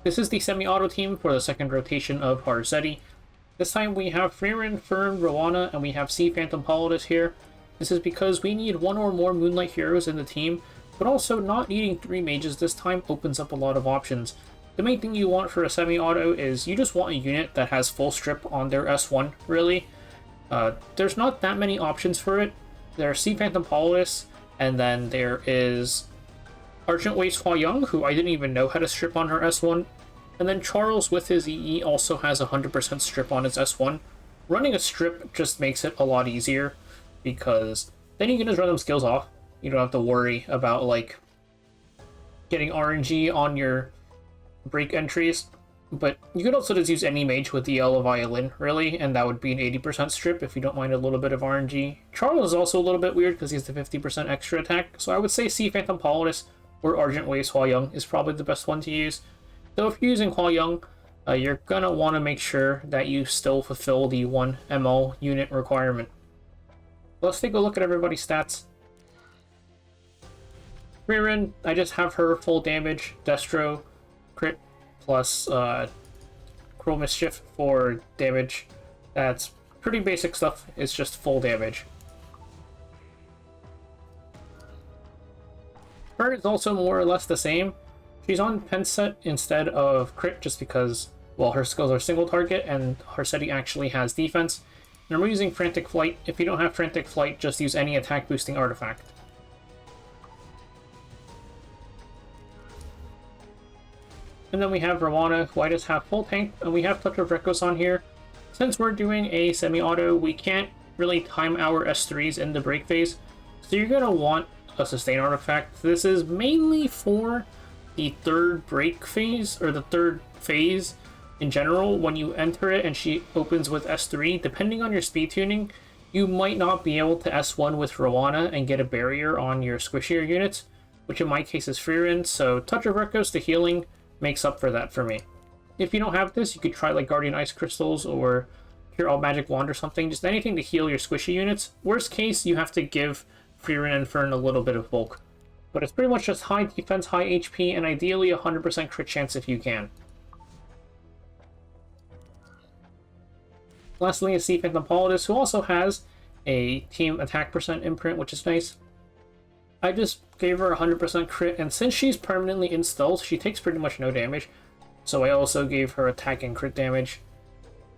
This is the semi-auto team for the second rotation of Harsetti. This time we have Frieren, Fern, Roana, and we have Sea Phantom Politis here. This is because we need one or more Moonlight heroes in the team, but also not needing 3 mages this time opens up a lot of options. The main thing you want for a semi-auto is you just want a unit that has full strip on their S1, really. There's not that many options for it. There's Sea Phantom Politis, and then there is Argent Waste Hua Young, who I didn't even know had a strip on her S1. And then Charles with his EE also has 100% strip on his S1. Running a strip just makes it a lot easier, because then you can just run them skills off. You don't have to worry about, like, getting RNG on your break entries. But you could also just use any mage with the Yellow Violin, really, and that would be an 80% strip if you don't mind a little bit of RNG. Charles is also a little bit weird because he's the 50% extra attack, so I would say Sea Phantom Politis or Argent Waste Hua Young is probably the best one to use. Though if you're using Hua Young, you're gonna want to make sure that you still fulfill the 1 ML unit requirement. Let's take a look at everybody's stats. Frieren, I just have her full damage, Destro, crit, plus Cruel Mischief for damage. That's pretty basic stuff, it's just full damage. Fern is also more or less the same. She's on pen set instead of crit just because, well, her skills are single target and Harsetti actually has defense. And we're using Frantic Flight. If you don't have Frantic Flight, just use any attack boosting artifact. And then we have Roana, who I just have full tank, and we have Touch of Rekos on here. Since we're doing a semi-auto, we can't really time our S3s in the break phase, so you're going to want a sustain artifact. This is mainly for the third break phase, or the third phase in general. When you enter it and she opens with S3, depending on your speed tuning, you might not be able to S1 with Roana and get a barrier on your squishier units, which in my case is Frieren, so Touch of Rekos, the healing, makes up for that for me. If you don't have this, you could try like Guardian Ice Crystals or Cure All Magic Wand or something, just anything to heal your squishy units. Worst case, you have to give Frieren and Fern a little bit of bulk. But it's pretty much just high defense, high HP, and ideally 100% crit chance if you can. Lastly is Sea Phantom Politis, who also has a team attack percent imprint, which is nice. I just gave her 100% crit, and since she's permanently in stealth, she takes pretty much no damage. So I also gave her attack and crit damage.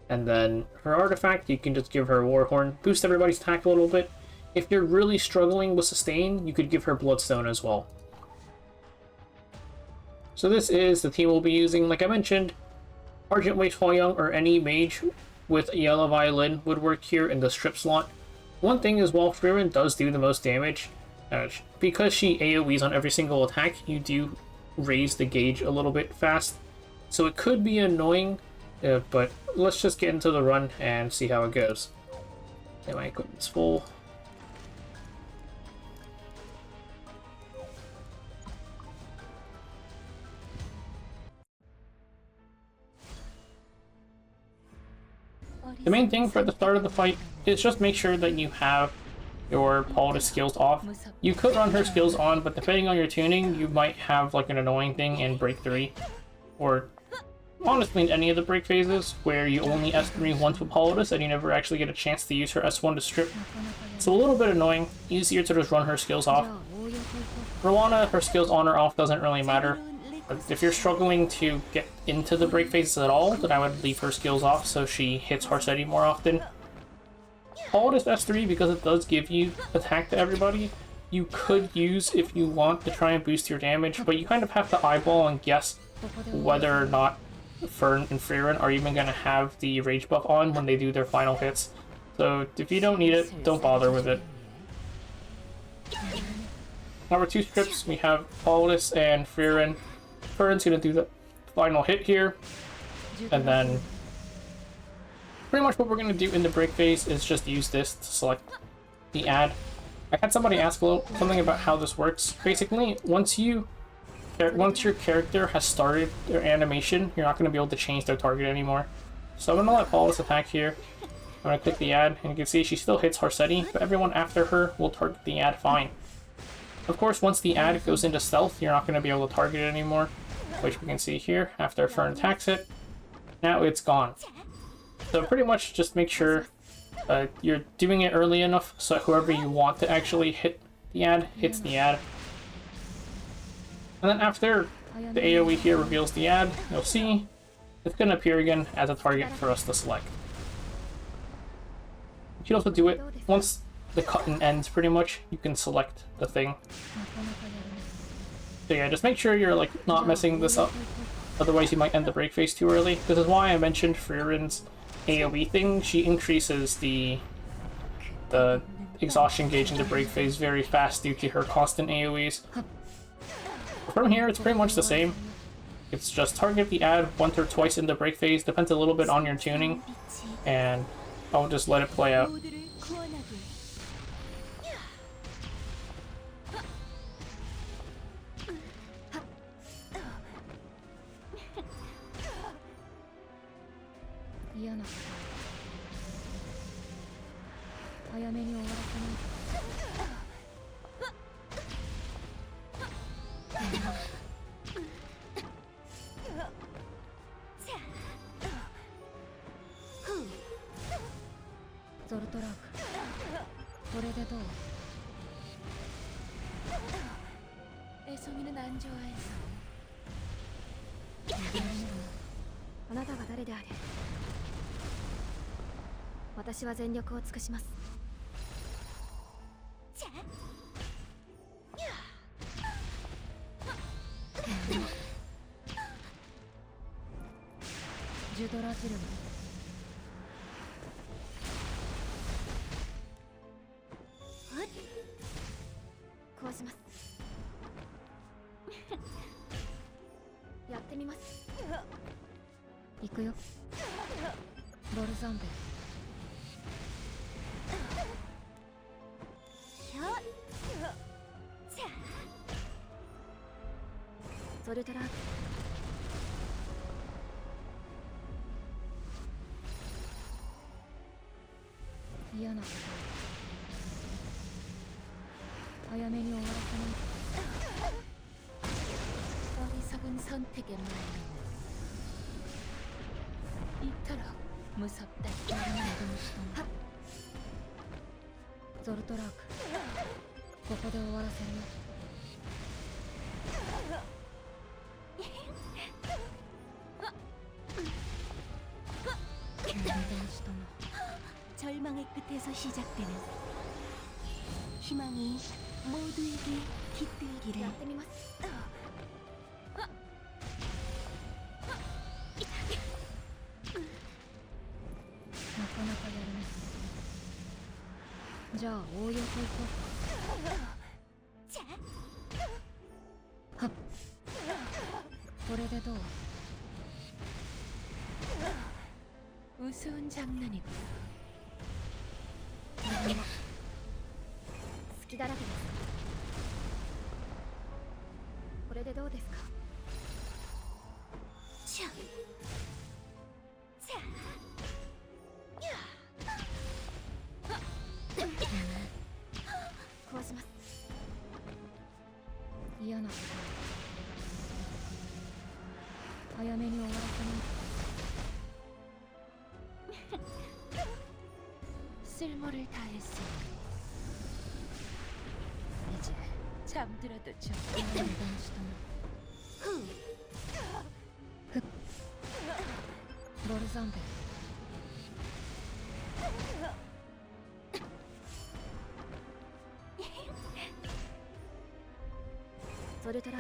And then her artifact, you can just give her Warhorn, boost everybody's attack a little bit. If you're really struggling with sustain, you could give her Bloodstone as well. So this is the team we'll be using. Like I mentioned, Argent Waste Hua Young or any mage with a Yellow Violin would work here in the strip slot. One thing is, while Frieren does do the most damage, because she AoEs on every single attack, you do raise the gauge a little bit fast. So it could be annoying, but let's just get into the run and see how it goes. Okay, my equipment's full. The main thing for the start of the fight is just make sure that you have your Politis skills off. You could run her skills on, but depending on your tuning, you might have like an annoying thing in break 3, or honestly in any of the break phases where you only S3 once with Politis and you never actually get a chance to use her S1 to strip. It's a little bit annoying, easier to just run her skills off. Roana, her skills on or off doesn't really matter. If you're struggling to get into the break phases at all, then I would leave her skills off so she hits Harsetti more often. Politis S3, because it does give you attack to everybody, you could use if you want to try and boost your damage, but you kind of have to eyeball and guess whether or not Fern and Frieren are even going to have the rage buff on when they do their final hits. So if you don't need it, don't bother with it. Number 2 strips, we have Politis and Frieren. Fern's going to do the final hit here, and then pretty much what we're going to do in the break phase is just use this to select the ad. I had somebody ask something about how this works. Basically, once your character has started their animation, you're not going to be able to change their target anymore. So I'm going to let Politis attack here. I'm going to click the ad, and you can see she still hits Harsetti, but everyone after her will target the ad fine. Of course, once the ad goes into stealth, you're not going to be able to target it anymore. which we can see here after Fern attacks it. Now it's gone. So pretty much just make sure you're doing it early enough so whoever you want to actually hit the ad hits the ad. And then after the AoE here reveals the ad, you'll see it's going to appear again as a target for us to select. You can also do it once the cut-in ends pretty much, you can select the thing. So yeah, just make sure you're like not messing this up, otherwise you might end the break phase too early. This is why I mentioned Frieren's AoE thing. She increases the exhaustion gauge in the break phase very fast due to her constant AoEs. From here, it's pretty much the same. It's just target the ad once or twice in the break phase, depends a little bit on your tuning, and I'll just let it play out. 절망의 끝에서 시작되는 희망이 모두에게 깃들기를. 우스운 장난이고. 好きだらけです。これでどうですか。チャチャ壊します。嫌なこと。早めに終わらせます。 쓸모를 다했으니 이제 잠들어도 좋. 모르잔데. 소리더라.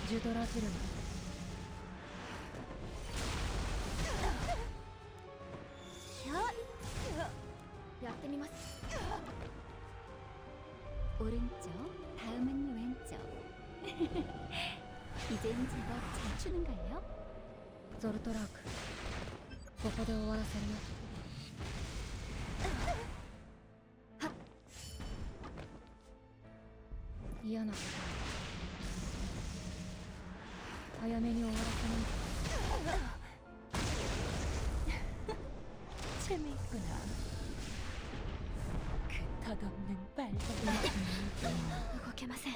주더라지를. やってみます。 오른쪽, 다음은 왼쪽. 이젠 제법 잘 추는걸요? 조르토라크, ここで終わらせるよ. 하! 嫌なこと。早めに終わらせます。 재미있구나. 그動けません